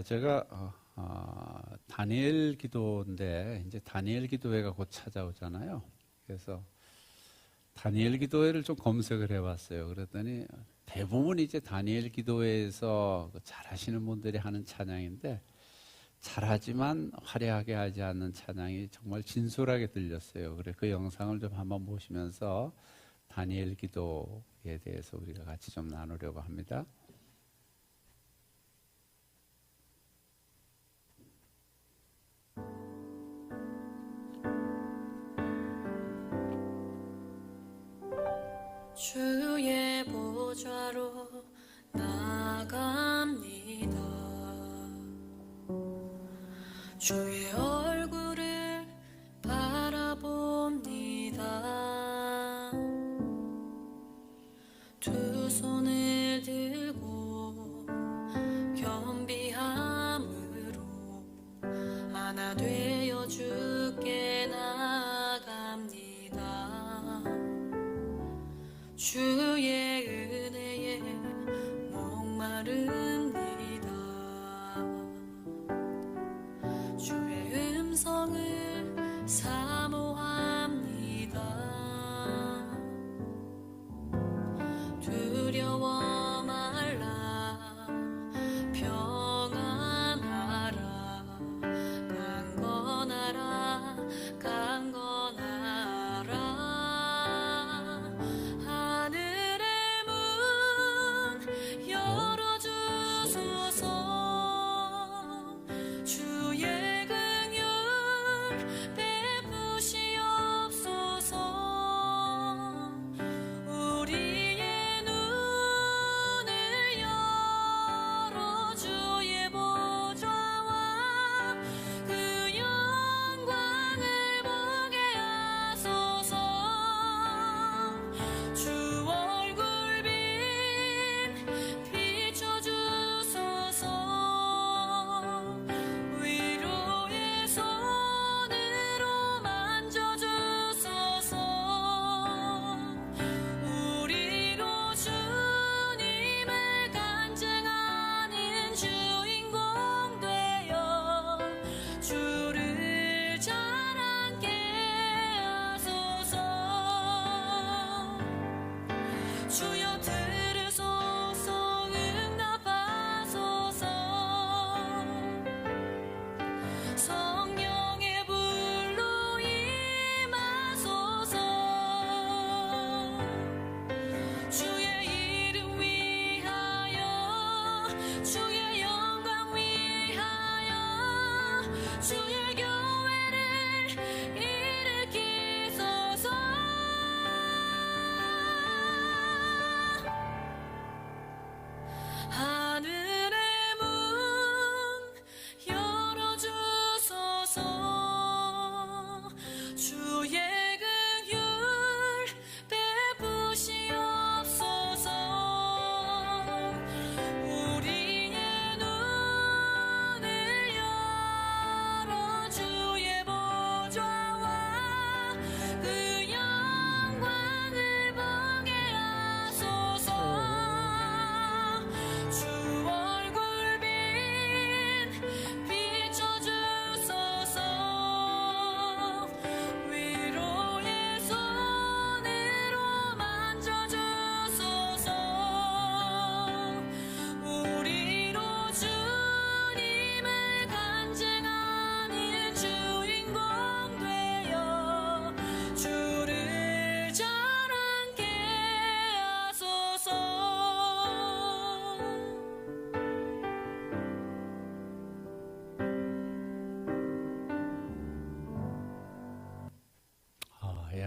제가 다니엘 기도인데 이제 다니엘 기도회가 곧 찾아오잖아요. 그래서 다니엘 기도회를 좀 검색을 해봤어요. 그랬더니 대부분 이제 다니엘 기도회에서 잘하시는 분들이 하는 찬양인데 잘하지만 화려하게 하지 않는 찬양이 정말 진솔하게 들렸어요. 그래 그 영상을 좀 한번 보시면서 다니엘 기도에 대해서 우리가 같이 좀 나누려고 합니다. 주의 보좌로 나갑니다. 주의 얼굴을 바라봅니다. 두 손을 들고 겸비함으로 하나 되어 주께 나갑니다. 주의 은혜에 목마릅니다. 주의 음성을 사모합니다. 두려워 말라 평안하라 강건하라 강건하라.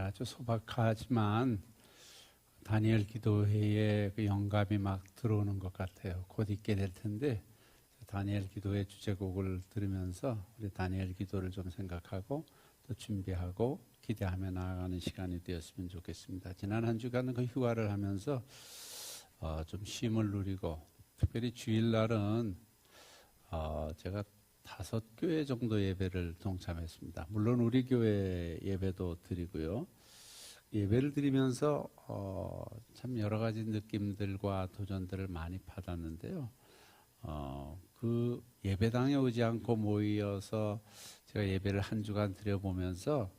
아주 소박하지만 다니엘 기도회에 그 영감이 막 들어오는 것 같아요. 곧 있게 될 텐데 다니엘 기도회 주제곡을 들으면서 우리 다니엘 기도를 좀 생각하고 또 준비하고 기대하며 나아가는 시간이 되었으면 좋겠습니다. 지난 한 주간은 그 휴가를 하면서 좀 쉼을 누리고 특별히 주일날은 제가 5교회 정도 예배를 동참했습니다. 물론 우리 교회 예배도 드리고요. 예배를 드리면서 참 여러 가지 느낌들과 도전들을 많이 받았는데요. 그 예배당에 오지 않고 모여서 제가 예배를 한 주간 드려보면서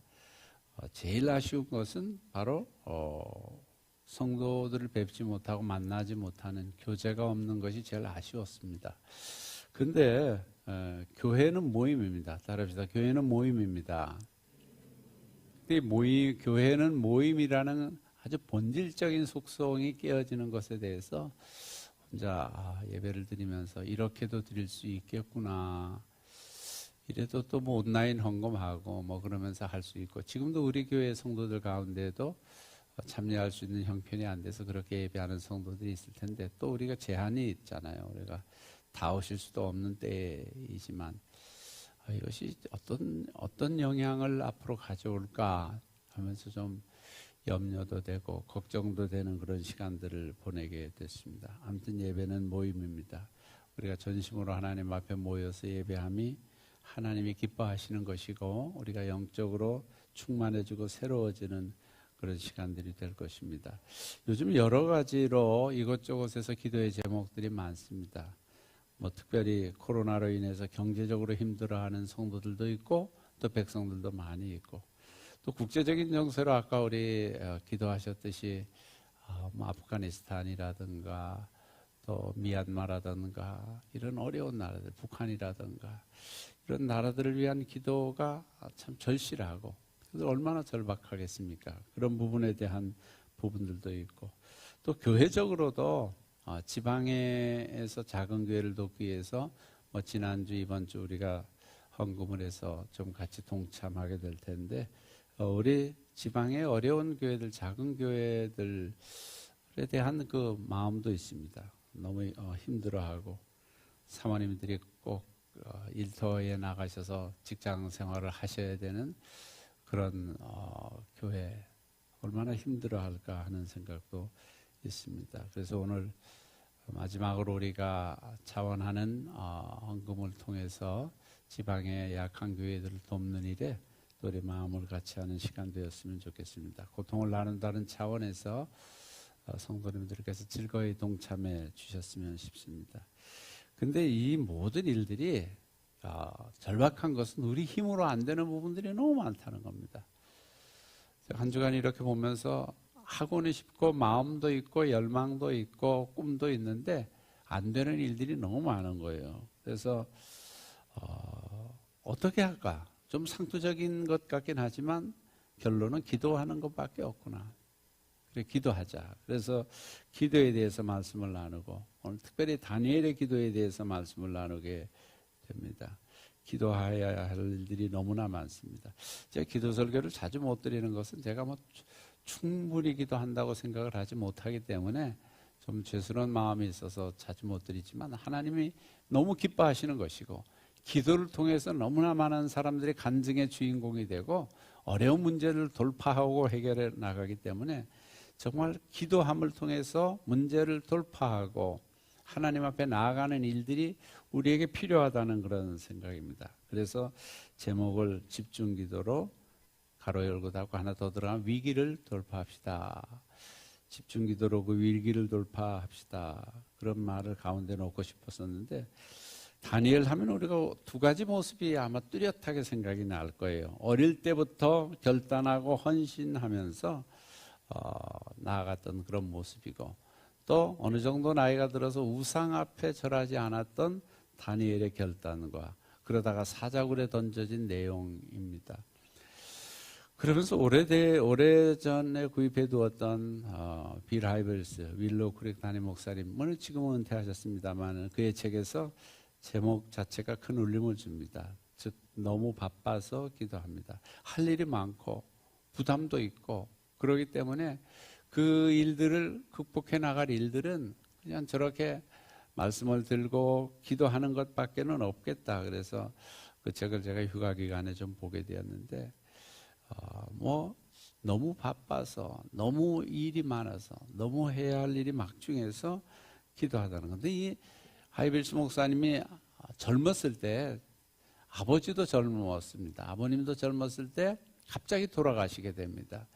제일 아쉬운 것은 바로 성도들을 뵙지 못하고 만나지 못하는 교제가 없는 것이 제일 아쉬웠습니다. 근데 교회는 모임입니다. 따라합시다. 교회는 모임입니다. 교회는 모임이라는 아주 본질적인 속성이 깨어지는 것에 대해서 혼자 예배를 드리면서 이렇게도 드릴 수 있겠구나. 이래도 또 뭐 온라인 헌금하고 뭐 그러면서 할 수 있고, 지금도 우리 교회 성도들 가운데도 참여할 수 있는 형편이 안 돼서 그렇게 예배하는 성도들이 있을 텐데, 또 우리가 제한이 있잖아요. 우리가 다 오실 수도 없는 때이지만 이것이 어떤 영향을 앞으로 가져올까 하면서 좀 염려도 되고 걱정도 되는 그런 시간들을 보내게 됐습니다. 아무튼 예배는 모임입니다. 우리가 전심으로 하나님 앞에 모여서 예배함이 하나님이 기뻐하시는 것이고, 우리가 영적으로 충만해지고 새로워지는 그런 시간들이 될 것입니다. 요즘 여러 가지로 이곳저곳에서 기도의 제목들이 많습니다. 뭐 특별히 코로나로 인해서 경제적으로 힘들어하는 성도들도 있고, 또 백성들도 많이 있고, 또 국제적인 정세로 아까 우리 기도하셨듯이 뭐 아프가니스탄이라든가 또 미얀마라든가 이런 어려운 나라들, 북한이라든가 이런 나라들을 위한 기도가 참 절실하고, 그래서 얼마나 절박하겠습니까? 그런 부분에 대한 부분들도 있고, 또 교회적으로도 지방에서 작은 교회를 돕기 위해서 뭐 지난주 이번주 우리가 헌금을 해서 좀 같이 동참하게 될 텐데, 우리 지방의 어려운 교회들, 작은 교회들에 대한 그 마음도 있습니다. 너무 힘들어하고, 사모님들이 꼭 일터에 나가셔서 직장 생활을 하셔야 되는 그런 교회 얼마나 힘들어할까 하는 생각도 있습니다. 그래서 오늘 마지막으로 우리가 자원하는 헌금을 통해서 지방의 약한 교회들을 돕는 일에 또 우리 마음을 같이 하는 시간 되었으면 좋겠습니다. 고통을 나눈다는 차원에서 성도님들께서 즐거이 동참해 주셨으면 싶습니다. 근데 이 모든 일들이 절박한 것은 우리 힘으로 안 되는 부분들이 너무 많다는 겁니다. 한 주간 이렇게 보면서 하고는 싶고 마음도 있고 열망도 있고 꿈도 있는데 안 되는 일들이 너무 많은 거예요. 그래서 어떻게 할까? 좀 상투적인 것 같긴 하지만 결론은 기도하는 것밖에 없구나. 그래, 기도하자. 그래서 기도에 대해서 말씀을 나누고, 오늘 특별히 다니엘의 기도에 대해서 말씀을 나누게 됩니다. 기도해야 할 일들이 너무나 많습니다. 제가 기도 설교를 자주 못 드리는 것은 제가 뭐 충분히 기도한다고 생각을 하지 못하기 때문에 좀 죄스러운 마음이 있어서 자주 못 드리지만, 하나님이 너무 기뻐하시는 것이고, 기도를 통해서 너무나 많은 사람들이 간증의 주인공이 되고 어려운 문제를 돌파하고 해결해 나가기 때문에 정말 기도함을 통해서 문제를 돌파하고 하나님 앞에 나아가는 일들이 우리에게 필요하다는 그런 생각입니다. 그래서 제목을 집중기도로 가로 열고 닫고 하나 더 들어가면 위기를 돌파합시다. 집중기도로 그 위기를 돌파합시다. 그런 말을 가운데 놓고 싶었었는데, 다니엘 하면 우리가 두 가지 모습이 아마 뚜렷하게 생각이 날 거예요. 어릴 때부터 결단하고 헌신하면서 나아갔던 그런 모습이고, 또 어느 정도 나이가 들어서 우상 앞에 절하지 않았던 다니엘의 결단과, 그러다가 사자굴에 던져진 내용입니다. 그러면서 오래전에 구입해 두었던 빌 하이벌스, 윌로우 크릭 담임 목사님, 지금은 은퇴하셨습니다만 그의 책에서 제목 자체가 큰 울림을 줍니다. 즉 너무 바빠서 기도합니다. 할 일이 많고 부담도 있고 그러기 때문에 그 일들을 극복해 나갈 일들은 그냥 저렇게 말씀을 들고 기도하는 것밖에는 없겠다. 그래서 그 책을 제가 휴가 기간에 좀 보게 되었는데, 너무 바빠서, 너무 일이 많아서, 너무 해야 할 일이 막중해서 기도하다는 건데, 이 하이빌스 목사님이 젊었을 때, 아버지도 젊었습니다. 아버님도 젊었을 때 갑자기 돌아가시게 됩니다.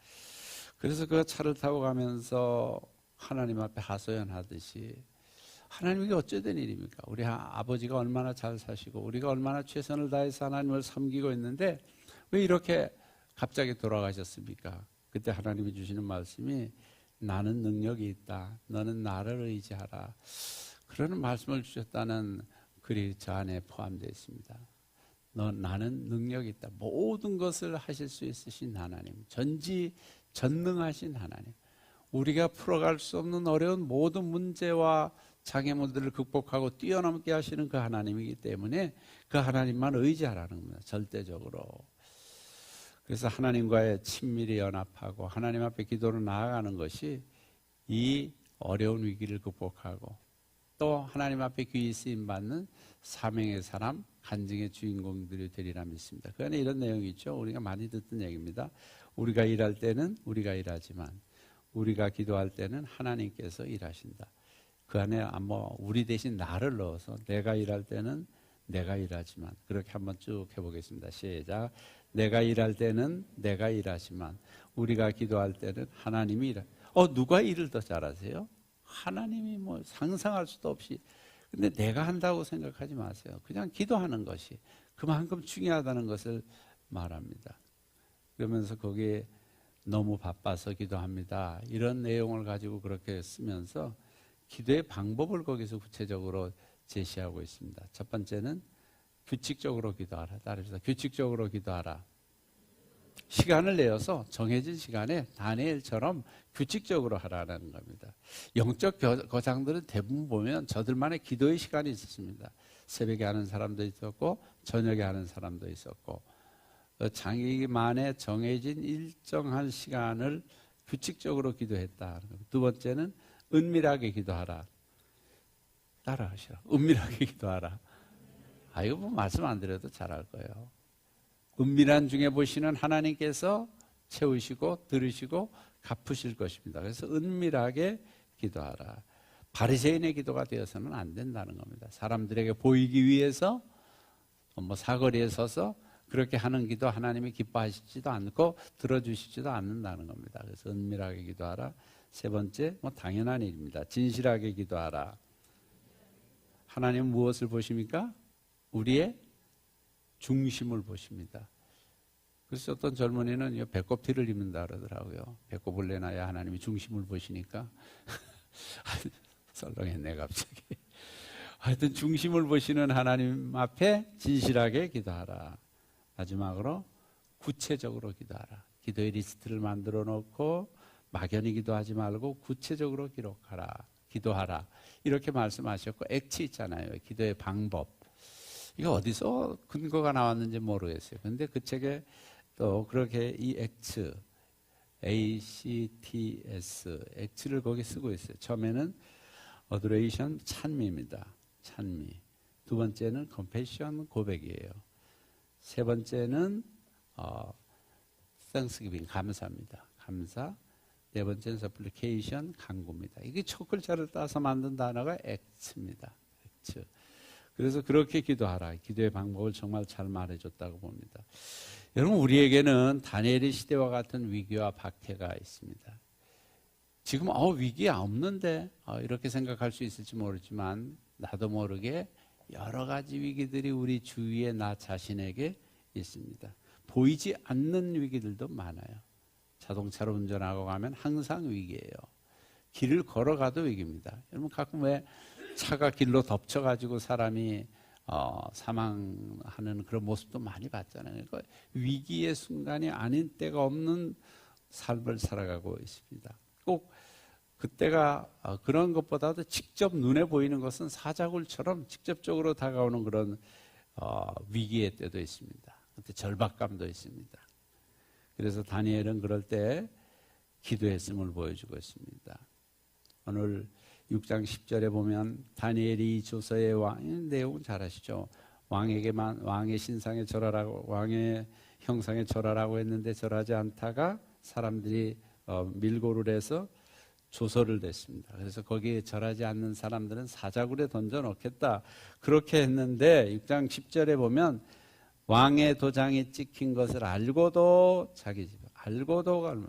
그래서 그 차를 타고 가면서 하나님 앞에 하소연하듯이, 하나님이 어쩌된 일입니까? 우리 아버지가 얼마나 잘 사시고 우리가 얼마나 최선을 다해서 하나님을 섬기고 있는데 왜 이렇게 갑자기 돌아가셨습니까? 그때 하나님이 주시는 말씀이 나는 능력이 있다. 너는 나를 의지하라. 그러는 말씀을 주셨다는 글이 저 안에 포함되어 있습니다. 나는 능력이 있다. 모든 것을 하실 수 있으신 하나님, 전지전능하신 하나님, 우리가 풀어갈 수 없는 어려운 모든 문제와 장애물들을 극복하고 뛰어넘게 하시는 그 하나님이기 때문에 그 하나님만 의지하라는 겁니다. 절대적으로. 그래서 하나님과의 친밀히 연합하고 하나님 앞에 기도로 나아가는 것이 이 어려운 위기를 극복하고 또 하나님 앞에 귀히 쓰임받는 사명의 사람, 간증의 주인공들이 되리라 믿습니다. 그 안에 이런 내용이 있죠. 우리가 많이 듣던 얘기입니다. 우리가 일할 때는 우리가 일하지만 우리가 기도할 때는 하나님께서 일하신다. 그 안에 우리 대신 나를 넣어서 내가 일할 때는 내가 일하지만 그렇게 한번 쭉 해보겠습니다. 시작. 내가 일할 때는 내가 일하지만 우리가 기도할 때는 하나님이 일하. 누가 일을 더 잘하세요? 하나님이 상상할 수도 없이. 근데 내가 한다고 생각하지 마세요. 그냥 기도하는 것이 그만큼 중요하다는 것을 말합니다. 그러면서 거기에 너무 바빠서 기도합니다. 이런 내용을 가지고 그렇게 쓰면서 기도의 방법을 거기서 구체적으로 제시하고 있습니다. 첫 번째는 규칙적으로 기도하라. 따라서 규칙적으로 기도하라. 시간을 내어서 정해진 시간에 다니엘처럼 규칙적으로 하라는 겁니다. 영적 거장들은 대부분 보면 저들만의 기도의 시간이 있었습니다. 새벽에 하는 사람도 있었고 저녁에 하는 사람도 있었고 자기만의 정해진 일정한 시간을 규칙적으로 기도했다. 두 번째는 은밀하게 기도하라. 따라하시라. 은밀하게 기도하라. 이거 말씀 안 드려도 잘할 거예요. 은밀한 중에 보시는 하나님께서 채우시고 들으시고 갚으실 것입니다. 그래서 은밀하게 기도하라. 바리새인의 기도가 되어서는 안 된다는 겁니다. 사람들에게 보이기 위해서 사거리에 서서 그렇게 하는 기도 하나님이 기뻐하시지도 않고 들어주시지도 않는다는 겁니다. 그래서 은밀하게 기도하라. 세 번째, 당연한 일입니다. 진실하게 기도하라. 하나님은 무엇을 보십니까? 우리의 중심을 보십니다. 그래서 어떤 젊은이는 배꼽 티를 입는다 그러더라고요. 배꼽을 내놔야 하나님이 중심을 보시니까. 썰렁했네 갑자기. 하여튼 중심을 보시는 하나님 앞에 진실하게 기도하라. 마지막으로 구체적으로 기도하라. 기도의 리스트를 만들어 놓고 막연히 기도하지 말고 구체적으로 기도하라. 이렇게 말씀하셨고 액치 있잖아요. 기도의 방법. 이거 어디서 근거가 나왔는지 모르겠어요. 그런데 그 책에 또 그렇게 이 ACTS, 액츠를 거기 쓰고 있어요. 처음에는 어도레이션, 찬미입니다. 찬미. 두 번째는 컴패션, 고백이에요. 세 번째는 땡스기빙, 감사입니다. 감사. 네 번째는 서플리케이션, 간구입니다. 이게 첫 글자를 따서 만든 단어가 액츠입니다. 액츠. 그래서 그렇게 기도하라. 기도의 방법을 정말 잘 말해줬다고 봅니다. 여러분, 우리에게는 다니엘의 시대와 같은 위기와 박해가 있습니다. 지금 위기 없는데 이렇게 생각할 수 있을지 모르지만 나도 모르게 여러 가지 위기들이 우리 주위에 나 자신에게 있습니다. 보이지 않는 위기들도 많아요. 자동차로 운전하고 가면 항상 위기예요. 길을 걸어가도 위기입니다. 여러분 가끔 왜 차가 길로 덮쳐가지고 사람이 사망하는 그런 모습도 많이 봤잖아요. 그러니까 위기의 순간이 아닌 때가 없는 삶을 살아가고 있습니다. 꼭 그때가 그런 것보다도 직접 눈에 보이는 것은 사자굴처럼 직접적으로 다가오는 그런 위기의 때도 있습니다. 그때 절박감도 있습니다. 그래서 다니엘은 그럴 때 기도했음을 보여주고 있습니다. 오늘 6장 10절에 보면 다니엘이 조서의 내용은 잘 아시죠? 왕의 신상에 절하라고, 왕의 형상에 절하라고 했는데 절하지 않다가 사람들이 밀고를 해서 조서를 냈습니다. 그래서 거기에 절하지 않는 사람들은 사자굴에 던져 놓겠다. 그렇게 했는데 6장 10절에 보면 왕의 도장이 찍힌 것을 알고도 자기 집, 알고도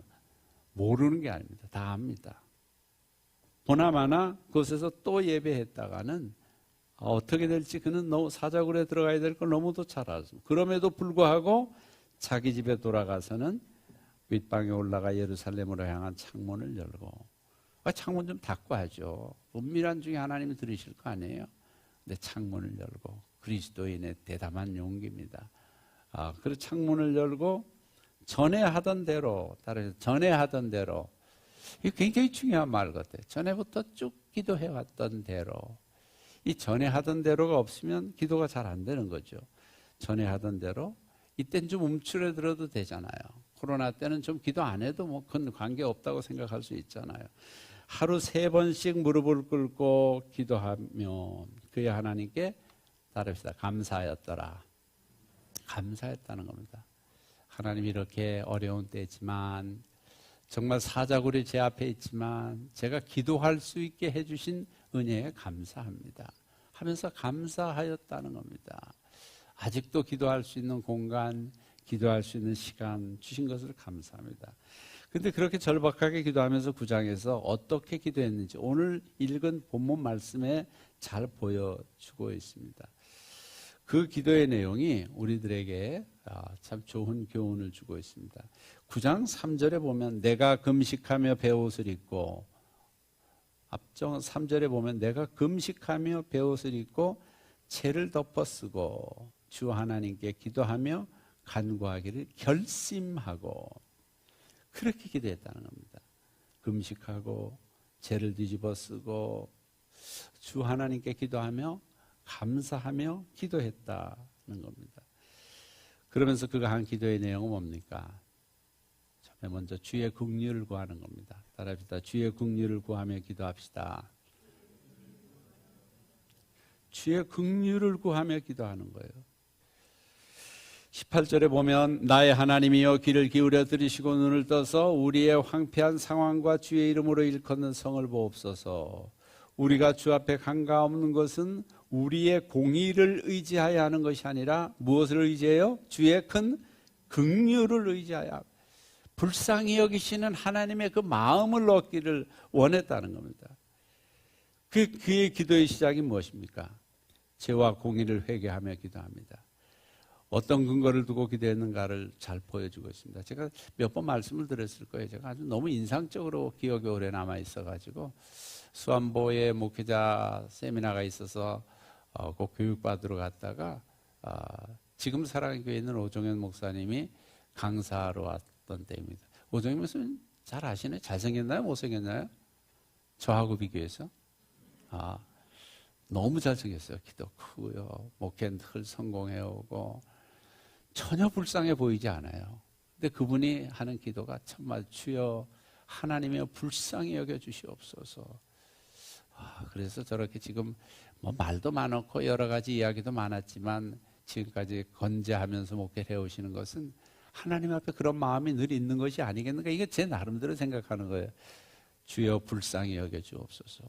모르는 게 아닙니다. 다 압니다. 보나마나 그곳에서 또 예배했다가는 어떻게 될지 그는 너무 사자굴에 들어가야 될 걸 너무도 잘 알았습니다. 그럼에도 불구하고 자기 집에 돌아가서는 윗방에 올라가 예루살렘으로 향한 창문을 열고, 창문 좀 닫고 하죠. 은밀한 중에 하나님이 들으실 거 아니에요. 근데 창문을 열고, 그리스도인의 대담한 용기입니다. 그리고 창문을 열고 전에 하던 대로, 따라서 전에 하던 대로, 이게 굉장히 중요한 말 같아요. 전에부터 쭉 기도해왔던 대로. 이 전에 하던 대로가 없으면 기도가 잘 안 되는 거죠. 전에 하던 대로, 이땐 좀 움츠러들어도 되잖아요. 코로나 때는 좀 기도 안 해도 뭐 큰 관계 없다고 생각할 수 있잖아요. 하루 3번씩 무릎을 꿇고 기도하며 그의 하나님께 따릅시다. 감사하였더라. 감사했다는 겁니다. 하나님 이렇게 어려운 때지만, 정말 사자굴이 제 앞에 있지만 제가 기도할 수 있게 해주신 은혜에 감사합니다 하면서 감사하였다는 겁니다. 아직도 기도할 수 있는 공간, 기도할 수 있는 시간 주신 것을 감사합니다. 그런데 그렇게 절박하게 기도하면서 9장에서 어떻게 기도했는지 오늘 읽은 본문 말씀에 잘 보여주고 있습니다. 그 기도의 내용이 우리들에게 참 좋은 교훈을 주고 있습니다. 9장 3절에 보면 내가 금식하며 베옷을 입고, 앞정 3절에 보면 내가 금식하며 베옷을 입고 채를 덮어쓰고 주 하나님께 기도하며 간구하기를 결심하고, 그렇게 기도했다는 겁니다. 금식하고 채를 뒤집어 쓰고 주 하나님께 기도하며 감사하며 기도했다는 겁니다. 그러면서 그가 한 기도의 내용은 뭡니까? 처음에 먼저 주의 긍휼을 구하는 겁니다. 따라합시다. 주의 긍휼을 구하며 기도합시다. 주의 긍휼을 구하며 기도하는 거예요. 18절에 보면 나의 하나님이여 귀를 기울여 들으시고 눈을 떠서 우리의 황폐한 상황과 주의 이름으로 일컫는 성을 보옵소서. 우리가 주 앞에 한가없는 것은 우리의 공의를 의지하여 하는 것이 아니라 무엇을 의지해요? 주의 큰 긍휼을 의지하여, 불쌍히 여기시는 하나님의 그 마음을 얻기를 원했다는 겁니다. 그의 기도의 시작이 무엇입니까? 죄와 공의를 회개하며 기도합니다. 어떤 근거를 두고 기도했는가를 잘 보여주고 있습니다. 제가 몇 번 말씀을 드렸을 거예요. 제가 아주 너무 인상적으로 기억에 오래 남아 있어가지고 수안보에 목회자 세미나가 있어서 그 교육받으러 갔다가 지금 사랑교회에 있는 오종현 목사님이 강사로 왔던 때입니다. 오종현 목사님 잘 아시네? 잘생겼나요? 못생겼나요? 저하고 비교해서? 너무 잘생겼어요. 키도 크고요. 목회는 늘 성공해오고 전혀 불쌍해 보이지 않아요. 근데 그분이 하는 기도가 정말 주여 하나님이여 불쌍히 여겨주시옵소서. 그래서 저렇게 지금 뭐 말도 많았고 여러 가지 이야기도 많았지만 지금까지 건재하면서 목회를 해오시는 것은 하나님 앞에 그런 마음이 늘 있는 것이 아니겠는가. 이게 제 나름대로 생각하는 거예요. 주여 불쌍히 여겨주옵소서.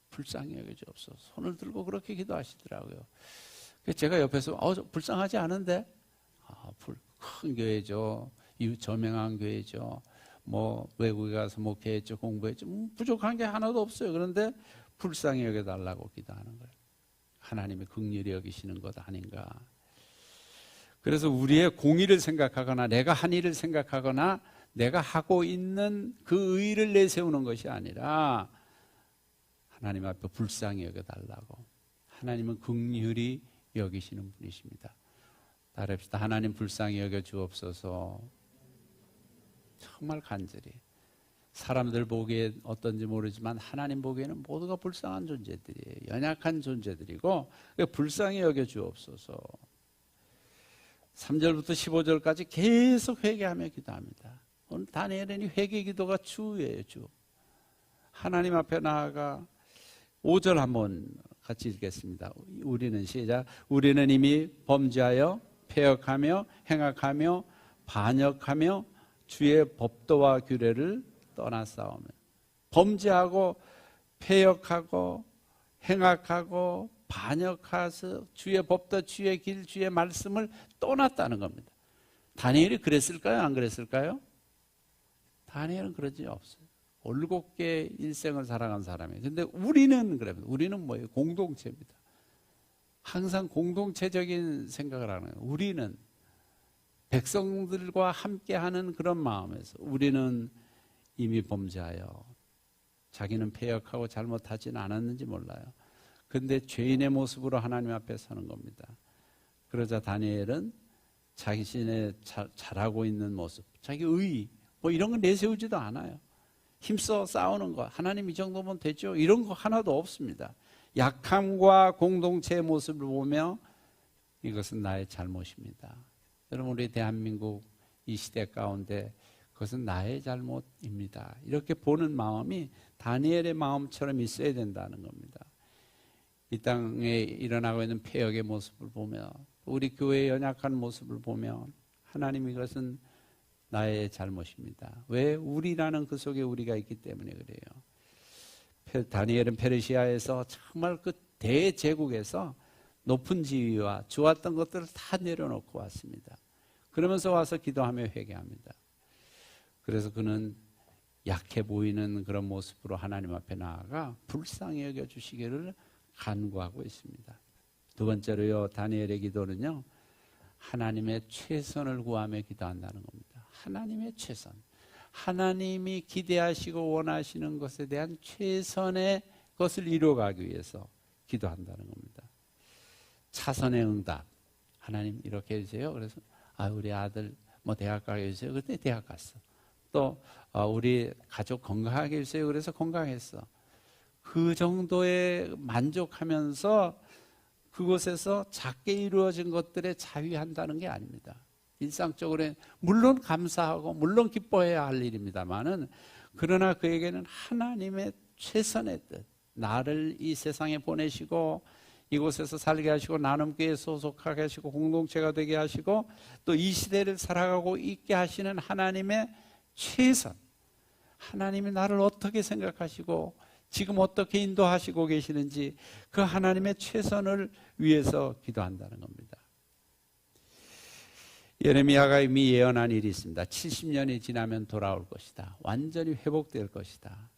불쌍히 여겨주옵소서. 손을 들고 그렇게 기도하시더라고요. 제가 옆에서 불쌍하지 않은데? 큰 교회죠. 저명한 교회죠. 뭐 외국에 가서 목회했죠. 공부했죠. 부족한 게 하나도 없어요. 그런데 불쌍히 여겨달라고 기도하는 거예요. 하나님의 긍휼히 여기시는 것 아닌가. 그래서 우리의 공의를 생각하거나 내가 한 일을 생각하거나 내가 하고 있는 그 의의를 내세우는 것이 아니라 하나님 앞에 불쌍히 여겨달라고. 하나님은 긍휼히 여기시는 분이십니다. 따릅시다. 하나님 불쌍히 여겨 주옵소서. 정말 간절히. 사람들 보기에 어떤지 모르지만 하나님 보기에는 모두가 불쌍한 존재들이에요. 연약한 존재들이고 불쌍히 여겨 주옵소서. 3절부터 15절까지 계속 회개하며 기도합니다. 오늘 다니엘은 회개 기도가 주예요. 주. 하나님 앞에 나아가 5절 한번 같이 읽겠습니다. 우리는 시작. 우리는 이미 범죄하여 패역하며 행악하며 반역하며 주의 법도와 규례를 떠나싸우며. 범죄하고 패역하고 행악하고 반역해서 주의 법도 주의 길 주의 말씀을 떠났다는 겁니다. 다니엘이 그랬을까요? 안 그랬을까요? 다니엘은 그러지 없어요. 올곧게 일생을 살아간 사람이에요. 근데 우리는 그래요. 우리는 뭐예요? 공동체입니다. 항상 공동체적인 생각을 하는 거예요. 우리는 백성들과 함께하는 그런 마음에서 우리는 이미 범죄하여 자기는 패역하고 잘못하지는 않았는지 몰라요. 그런데 죄인의 모습으로 하나님 앞에 서는 겁니다. 그러자 다니엘은 자신의 잘하고 있는 모습, 자기 의, 뭐 이런 거 내세우지도 않아요. 힘써 싸우는 거, 하나님 이 정도면 되죠? 이런 거 하나도 없습니다. 약함과 공동체의 모습을 보며 이것은 나의 잘못입니다. 여러분, 우리 대한민국 이 시대 가운데 그것은 나의 잘못입니다. 이렇게 보는 마음이 다니엘의 마음처럼 있어야 된다는 겁니다. 이 땅에 일어나고 있는 패역의 모습을 보며 우리 교회의 연약한 모습을 보면 하나님 이것은 나의 잘못입니다. 왜? 우리라는 그 속에 우리가 있기 때문에 그래요. 다니엘은 페르시아에서 정말 그 대제국에서 높은 지위와 좋았던 것들을 다 내려놓고 왔습니다. 그러면서 와서 기도하며 회개합니다. 그래서 그는 약해 보이는 그런 모습으로 하나님 앞에 나아가 불쌍히 여겨주시기를 간구하고 있습니다. 두 번째로요, 다니엘의 기도는요, 하나님의 최선을 구하며 기도한다는 겁니다. 하나님의 최선. 하나님이 기대하시고 원하시는 것에 대한 최선의 것을 이루어가기 위해서 기도한다는 겁니다. 차선의 응답. 하나님 이렇게 해주세요. 그래서 우리 아들 뭐 대학 가게 해주세요. 그때 대학 갔어. 또 우리 가족 건강하게 해주세요. 그래서 건강했어. 그 정도에 만족하면서 그곳에서 작게 이루어진 것들에 자위한다는 게 아닙니다. 일상적으로 물론 감사하고 물론 기뻐해야 할 일입니다만은, 그러나 그에게는 하나님의 최선의 뜻, 나를 이 세상에 보내시고 이곳에서 살게 하시고 나눔교회에 소속하게 하시고 공동체가 되게 하시고 또 이 시대를 살아가고 있게 하시는 하나님의 최선, 하나님이 나를 어떻게 생각하시고 지금 어떻게 인도하시고 계시는지 그 하나님의 최선을 위해서 기도한다는 겁니다. 예레미야가 이미 예언한 일이 있습니다. 70년이 지나면 돌아올 것이다. 완전히 회복될 것이다.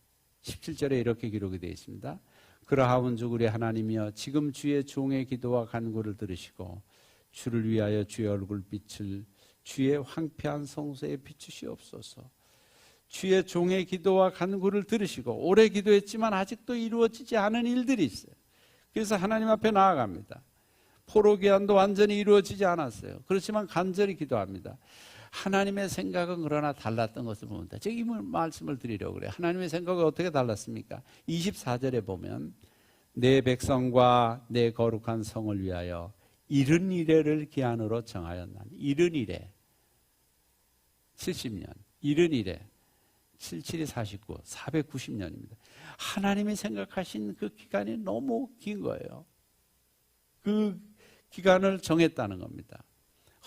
17절에 이렇게 기록이 되어 있습니다. 그러하온즉 우리 하나님이여 지금 주의 종의 기도와 간구를 들으시고 주를 위하여 주의 얼굴빛을 주의 황폐한 성소에 비추시옵소서. 주의 종의 기도와 간구를 들으시고 오래 기도했지만 아직도 이루어지지 않은 일들이 있어요. 그래서 하나님 앞에 나아갑니다. 포로기한도 완전히 이루어지지 않았어요. 그렇지만 간절히 기도합니다. 하나님의 생각은 그러나 달랐던 것을 봅니다. 제가 이 말씀을 드리려고 그래요. 하나님의 생각은 어떻게 달랐습니까? 24절에 보면 내 백성과 내 거룩한 성을 위하여 이른 이래를 기한으로 정하였나니. 이른 이래 70년, 이른 이래 77이 49, 490년입니다. 하나님이 생각하신 그 기간이 너무 긴 거예요. 그 기간을 정했다는 겁니다.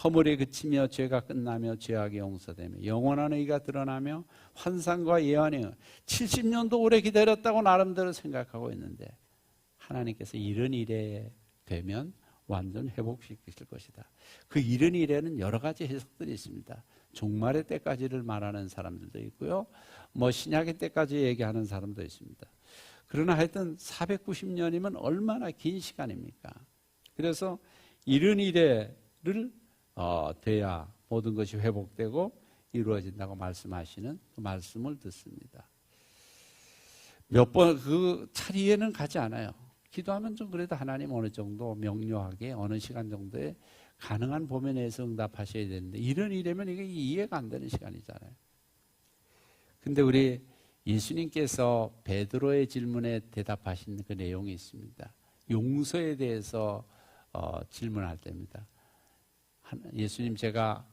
허물이 그치며 죄가 끝나며 죄악이 용서되며 영원한 의가 드러나며 환상과 예언이 70년도 오래 기다렸다고 나름대로 생각하고 있는데 하나님께서 이른 이래 되면 완전 회복시키실 것이다. 그 이른 이래는 여러 가지 해석들이 있습니다. 종말의 때까지를 말하는 사람들도 있고요. 뭐 신약의 때까지 얘기하는 사람도 있습니다. 그러나 하여튼 490년이면 얼마나 긴 시간입니까? 그래서 이른 이래를 돼야 모든 것이 회복되고 이루어진다고 말씀하시는 그 말씀을 듣습니다. 몇 번 그 차리에는 가지 않아요. 기도하면 좀 그래도 하나님 어느 정도 명료하게 어느 시간 정도에 가능한 범위 내에서 응답하셔야 되는데 이런 일이면 이게 이해가 안 되는 시간이잖아요. 근데 우리 예수님께서 베드로의 질문에 대답하신 그 내용이 있습니다. 용서에 대해서 질문할 때입니다. 예수님 제가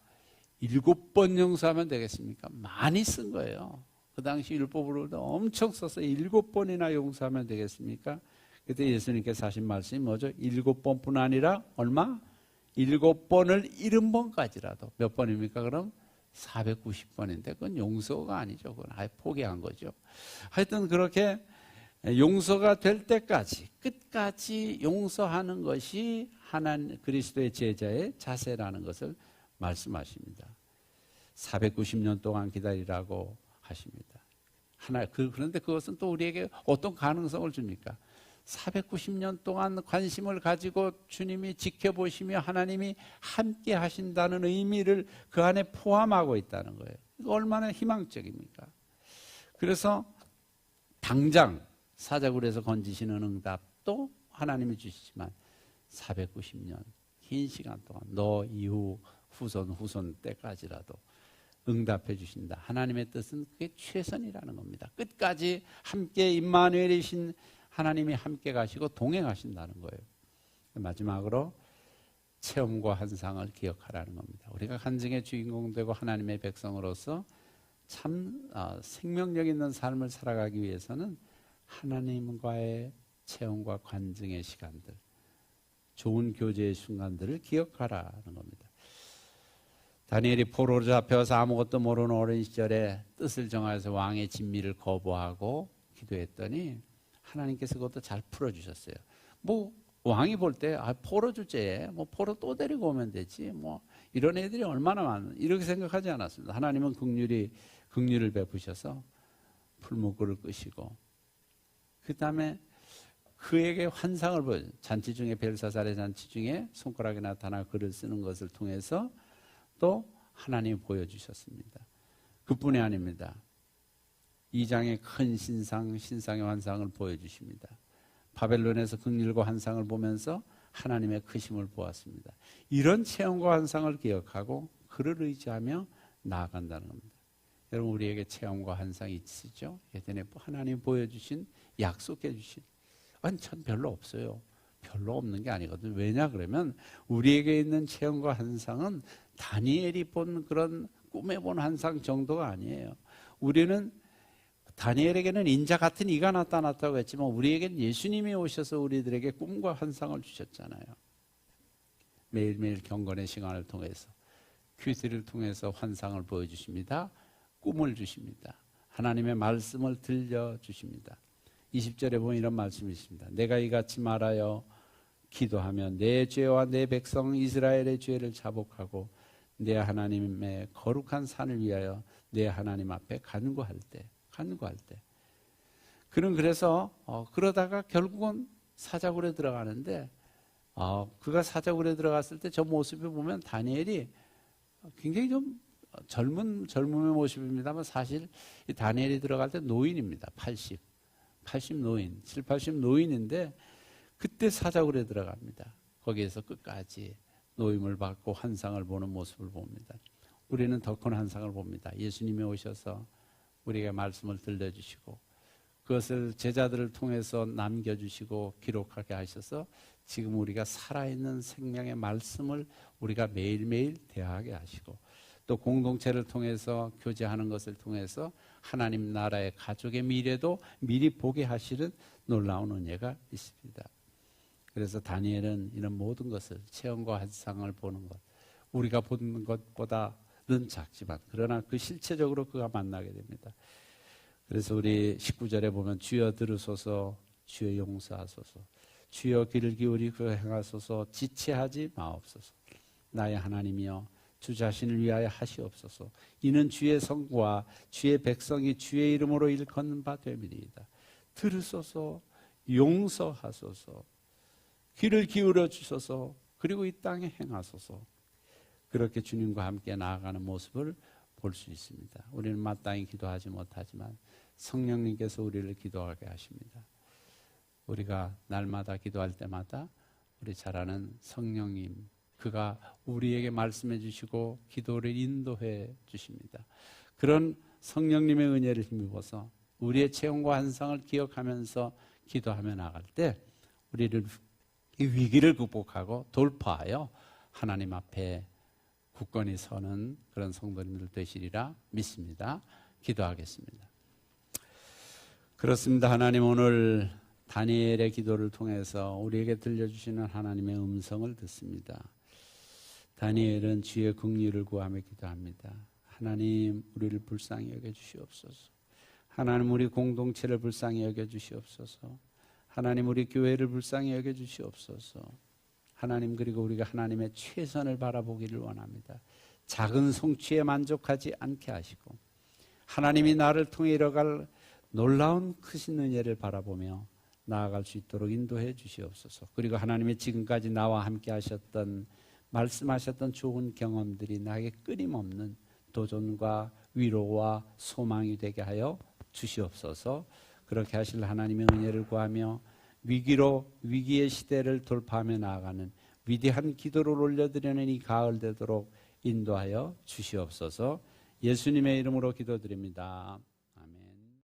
7번 용서하면 되겠습니까? 많이 쓴 거예요. 그 당시 율법으로도 엄청 써서 7번이나 용서하면 되겠습니까? 그때 예수님께서 하신 말씀이 뭐죠? 7번뿐 아니라 얼마? 7번을 70번까지라도. 몇 번입니까? 그럼 490번인데 그건 용서가 아니죠. 그건 아예 포기한 거죠. 하여튼 그렇게 용서가 될 때까지 끝까지 용서하는 것이 하나님 그리스도의 제자의 자세라는 것을 말씀하십니다. 490년 동안 기다리라고 하십니다. 그런데 그것은 또 우리에게 어떤 가능성을 줍니까? 490년 동안 관심을 가지고 주님이 지켜보시며 하나님이 함께 하신다는 의미를 그 안에 포함하고 있다는 거예요. 얼마나 희망적입니까? 그래서 당장 사자굴에서 건지시는 응답도 하나님이 주시지만 490년 긴 시간 동안 너 이후 후손 때까지라도 응답해 주신다. 하나님의 뜻은 그게 최선이라는 겁니다. 끝까지 함께 임마누엘이신 하나님이 함께 가시고 동행하신다는 거예요. 마지막으로 체험과 환상을 기억하라는 겁니다. 우리가 간증의 주인공 되고 하나님의 백성으로서 참 생명력 있는 삶을 살아가기 위해서는 하나님과의 체험과 간증의 시간들, 좋은 교제의 순간들을 기억하라는 겁니다. 다니엘이 포로로 잡혀서 아무것도 모르는 어린 시절에 뜻을 정하여서 왕의 진미를 거부하고 기도했더니 하나님께서 그것도 잘 풀어주셨어요. 뭐 왕이 볼 때 포로 주제에 뭐 포로 또 데리고 오면 되지 뭐 이런 애들이 얼마나 많은 이렇게 생각하지 않았습니다. 하나님은 긍휼을 베푸셔서 풀무불을 끄시고 그 다음에 그에게 환상을 보여 잔치 중에 벨사살의 잔치 중에 손가락에 나타나 글을 쓰는 것을 통해서 또 하나님이 보여주셨습니다. 그뿐이 아닙니다. 2장의 큰 신상의 환상을 보여주십니다. 바벨론에서 긍휼과 환상을 보면서 하나님의 크심을 보았습니다. 이런 체험과 환상을 기억하고 그를 의지하며 나아간다는 겁니다. 여러분 우리에게 체험과 환상이 있으시죠? 예전에 하나님 보여주신 약속해 주신 전 별로 없어요. 별로 없는 게 아니거든요. 왜냐 그러면 우리에게 있는 체험과 환상은 다니엘이 본 그런 꿈에 본 환상 정도가 아니에요. 우리는 다니엘에게는 인자 같은 이가 나타났다고 했지만 우리에게는 예수님이 오셔서 우리들에게 꿈과 환상을 주셨잖아요. 매일매일 경건의 시간을 통해서 큐티를 통해서 환상을 보여주십니다. 꿈을 주십니다. 하나님의 말씀을 들려주십니다. 20절에 보면 이런 말씀이 있습니다. 내가 이같이 말하여 기도하며 내 죄와 내 백성 이스라엘의 죄를 자복하고 내 하나님의 거룩한 산을 위하여 내 하나님 앞에 간구할 때 그는 그래서 그러다가 결국은 사자굴에 들어가는데 그가 사자굴에 들어갔을 때 저 모습을 보면 다니엘이 굉장히 좀 젊음의 모습입니다만 사실 이 다니엘이 들어갈 때 노인입니다. 80 노인, 7, 80 노인인데 그때 사자굴에 들어갑니다. 거기에서 끝까지 노임을 받고 환상을 보는 모습을 봅니다. 우리는 더 큰 환상을 봅니다. 예수님이 오셔서 우리에게 말씀을 들려주시고 그것을 제자들을 통해서 남겨주시고 기록하게 하셔서 지금 우리가 살아있는 생명의 말씀을 우리가 매일매일 대하게 하시고 또 공동체를 통해서 교제하는 것을 통해서 하나님 나라의 가족의 미래도 미리 보게 하시는 놀라운 은혜가 있습니다. 그래서 다니엘은 이런 모든 것을 체험과 환상을 보는 것 우리가 보는 것보다는 작지만 그러나 그 실체적으로 그가 만나게 됩니다. 그래서 우리 19절에 보면 주여 들으소서 주여 용서하소서 주여 귀를 기울이고 행하소서 지체하지 마옵소서 나의 하나님이여 주 자신을 위하여 하시옵소서 이는 주의 성과 주의 백성이 주의 이름으로 일컫는 바 됨이니이다. 들으소서 용서하소서 귀를 기울여 주소서 그리고 이 땅에 행하소서 그렇게 주님과 함께 나아가는 모습을 볼 수 있습니다. 우리는 마땅히 기도하지 못하지만 성령님께서 우리를 기도하게 하십니다. 우리가 날마다 기도할 때마다 우리 잘 아는 성령님 그가 우리에게 말씀해 주시고 기도를 인도해 주십니다. 그런 성령님의 은혜를 힘입어서 우리의 체험과 환상을 기억하면서 기도하며 나갈 때 우리를 이 위기를 극복하고 돌파하여 하나님 앞에 굳건히 서는 그런 성도님들 되시리라 믿습니다. 기도하겠습니다. 그렇습니다. 하나님 오늘 다니엘의 기도를 통해서 우리에게 들려주시는 하나님의 음성을 듣습니다. 다니엘은 주의 긍휼을 구하며 기도합니다. 하나님 우리를 불쌍히 여겨주시옵소서. 하나님 우리 공동체를 불쌍히 여겨주시옵소서. 하나님 우리 교회를 불쌍히 여겨주시옵소서. 하나님 그리고 우리가 하나님의 최선을 바라보기를 원합니다. 작은 성취에 만족하지 않게 하시고 하나님이 나를 통해 이뤄갈 놀라운 크신 은혜를 바라보며 나아갈 수 있도록 인도해 주시옵소서. 그리고 하나님의 지금까지 나와 함께 하셨던 말씀하셨던 좋은 경험들이 나에게 끊임없는 도전과 위로와 소망이 되게 하여 주시옵소서. 그렇게 하실 하나님의 은혜를 구하며 위기의 시대를 돌파하며 나아가는 위대한 기도를 올려드리는 이 가을 되도록 인도하여 주시옵소서. 예수님의 이름으로 기도드립니다.